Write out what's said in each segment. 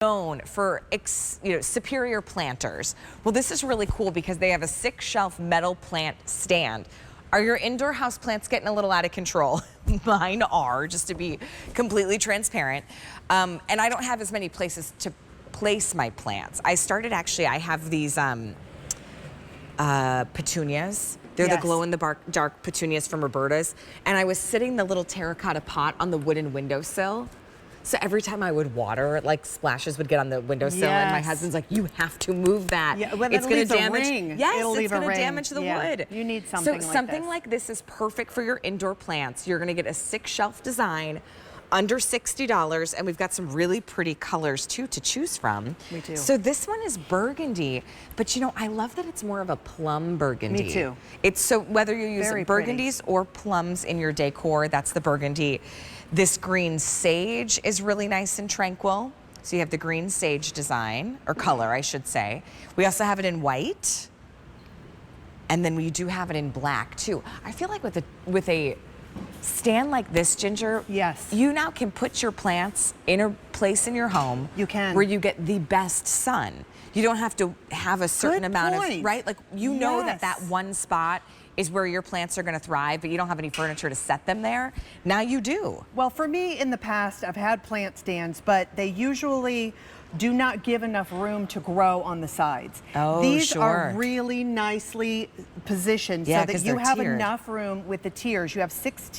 known for superior planters. Well, this is really cool because they have a 6-shelf metal plant stand. Are your indoor house plants getting a little out of control? Mine are, just to be completely transparent. And I don't have as many places to place my plants. I have these petunias. They're the glow-in-the-dark petunias from Roberta's. And I was sitting the little terracotta pot on the wooden windowsill. So every time I would water, like splashes would get on the windowsill, and my husband's like, "You have to move that. Yeah, well, it's going to damage. Yes, it's going to damage the wood." You need something like this. So something like this is perfect for your indoor plants. You're going to get a 6-shelf design, under $60, and we've got some really pretty colors too to choose from. Me too. So this one is burgundy, but you know, I love that it's more of a plum burgundy. Me too. It's so whether you use burgundies or plums in your decor, that's the burgundy. This green sage is really nice and tranquil. So you have the green sage design, or color, I should say. We also have it in white, and then we do have it in black too. I feel like with a stand like this, Ginger, you now can put your plants in a place in your home where you get the best sun. You don't have to have a certain amount of, right? Like you know that one spot is where your plants are going to thrive, but you don't have any furniture to set them there. Now you do. Well, for me in the past, I've had plant stands, but they usually do not give enough room to grow on the sides. Oh, These are really nicely positioned so that you have enough room with the tiers. You have 6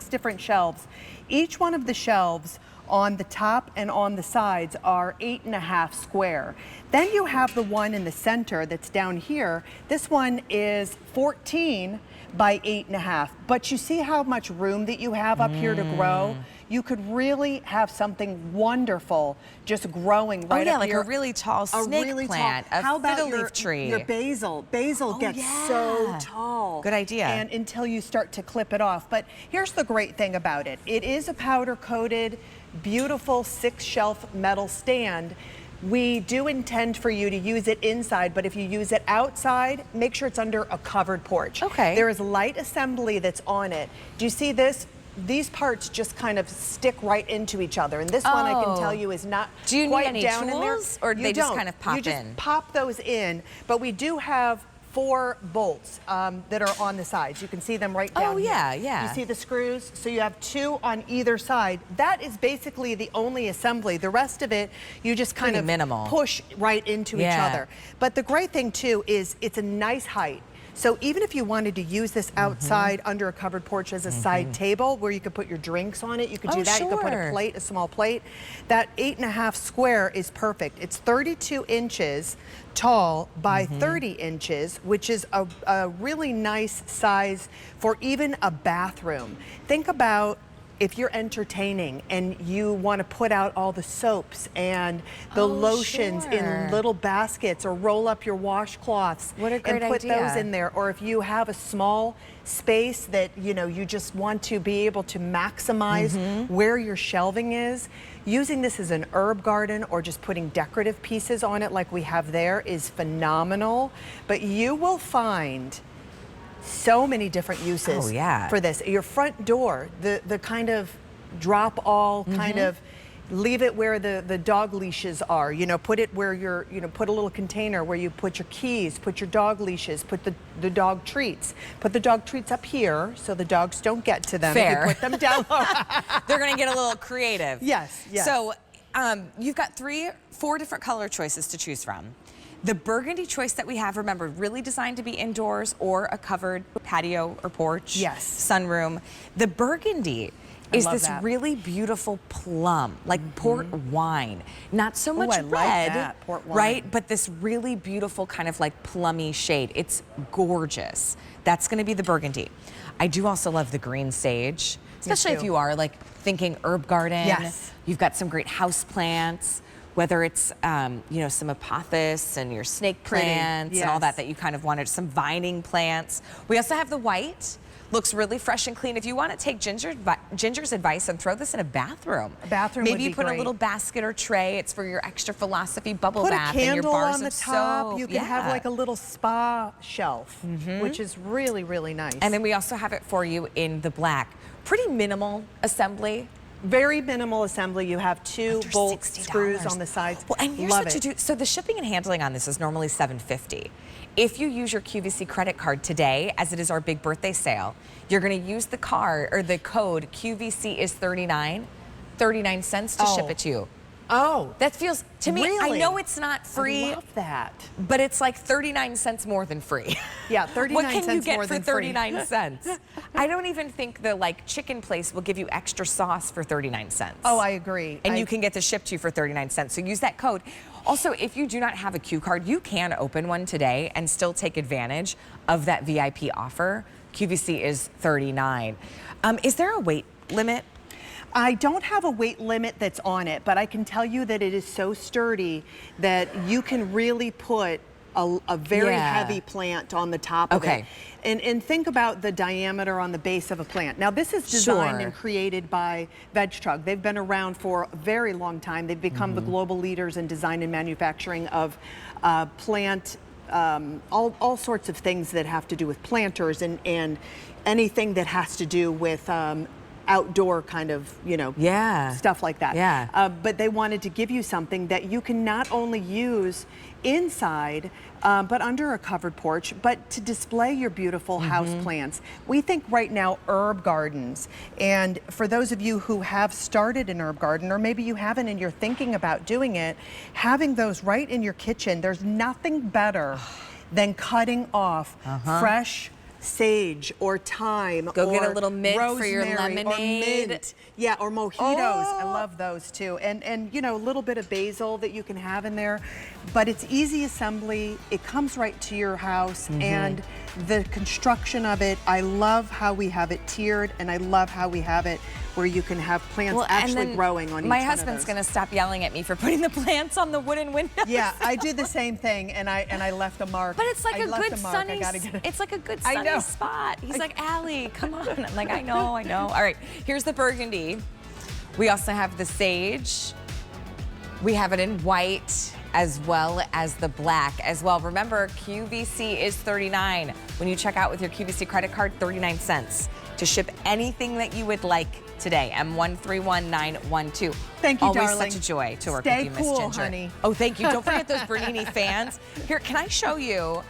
different shelves. Each one of the shelves on the top and on the sides are 8.5 square. Then you have the one in the center that's down here. This one is 14 by 8.5. But you see how much room that you have up here to grow? You could really have something wonderful just growing right up like here. a really tall snake plant, a fiddle-leaf tree. Your basil? Basil gets so tall. Good idea. And until you start to clip it off. But here's the great thing about it. It is a powder-coated, beautiful 6-shelf metal stand. We do intend for you to use it inside, but if you use it outside, make sure it's under a covered porch. Okay. There is light assembly that's on it. Do you see this? These parts just kind of stick right into each other, and this one I can tell you is not Do you quite need any down tools, in there. or they just kind of pop in? You just pop those in, but we do have 4 bolts that are on the sides. You can see them right down here. You see the screws? So you have 2 on either side. That is basically the only assembly. The rest of it, you just kind of push right into each other. But the great thing too is it's a nice height. So even if you wanted to use this outside under a covered porch as a side table where you could put your drinks on it, you could do that. You could put a plate, a small plate. That 8.5 square is perfect. It's 32 inches tall by 30 inches, which is a really nice size for even a bathroom. Think about if you're entertaining and you want to put out all the soaps and the lotions in little baskets, or roll up your washcloths and put those in there, or if you have a small space that you just want to be able to maximize where your shelving is, using this as an herb garden or just putting decorative pieces on it like we have there is phenomenal. But you will find so many different uses for this. Your front door, the kind of drop all kind of, leave it where the dog leashes are, put it where put a little container where you put your keys, put your dog leashes, put the dog treats. Put the dog treats up here so the dogs don't get to them. Fair. You put them down. They're gonna get a little creative. Yes. So you've got 4 different color choices to choose from. The burgundy choice that we have, remember, really designed to be indoors or a covered patio or porch, sunroom. The burgundy is this really beautiful plum, like port wine. Not so much red, like that, port wine. right? But this really beautiful kind of like plummy shade. It's gorgeous. That's gonna be the burgundy. I do also love the green sage, especially if you are like thinking herb garden. You've got some great house plants. Whether it's, some apothis and your snake plants and all that you kind of wanted, some vining plants. We also have the white. Looks really fresh and clean. If you want to take Ginger's advice and throw this in a bathroom. A bathroom Maybe would be you put great. a little basket or tray. It's for your extra philosophy bubble put bath a candle and your bars on the of top. soap. You can have like a little spa shelf, which is really, really nice. And then we also have it for you in the black. Pretty minimal assembly. Very minimal assembly. You have 2 bolt screws on the sides. Well, and here's what you do. So the shipping and handling on this is normally $7.50. If you use your QVC credit card today, as it is our big birthday sale, you're going to use the card or the code QVC is 39 cents to ship it to you. Oh, that feels, to me, really? I know it's not free. I love that. But it's like 39 cents more than free. Yeah, 39 cents more than free. What can you get for 39 cents? I don't even think the chicken place will give you extra sauce for 39 cents. Oh, I agree. And you can get this shipped to you for 39 cents. So use that code. Also, if you do not have a Q card, you can open one today and still take advantage of that VIP offer. QVC is 39. Is there a weight limit? I don't have a weight limit that's on it, but I can tell you that it is so sturdy that you can really put a very heavy plant on the top of it. And think about the diameter on the base of a plant. Now, this is designed and created by Vegtrug. They've been around for a very long time. They've become the global leaders in design and manufacturing of plant, all sorts of things that have to do with planters and anything that has to do with outdoor kind of, stuff like that. But they wanted to give you something that you can not only use inside, but under a covered porch, but to display your beautiful house plants. We think right now herb gardens, and for those of you who have started an herb garden, or maybe you haven't and you're thinking about doing it, having those right in your kitchen, there's nothing better than cutting off fresh sage or thyme. Go get a little mint rosemary for your lemonade. Or mint. Yeah, or mojitos. I love those too. And a little bit of basil that you can have in there. But it's easy assembly. It comes right to your house. And the construction of it, I love how we have it tiered, and I love how we have it where you can have plants actually growing on each one of those. My husband's going to stop yelling at me for putting the plants on the wooden windows. Yeah, I do the same thing, and I left a mark. But it's like a good sunny, it's like a good sunny spot. He's like, Allie, come on. I'm like, I know. All right, here's the burgundy. We also have the sage. We have it in white as well as the black as well. Remember, QVC is 39. When you check out with your QVC credit card, 39 cents to ship anything that you would like today. M131912. Thank you, Always darling. such a joy to work Stay with you, Miss cool, Ginger. honey. Oh, thank you. Don't forget those Bernini fans. Here, can I show you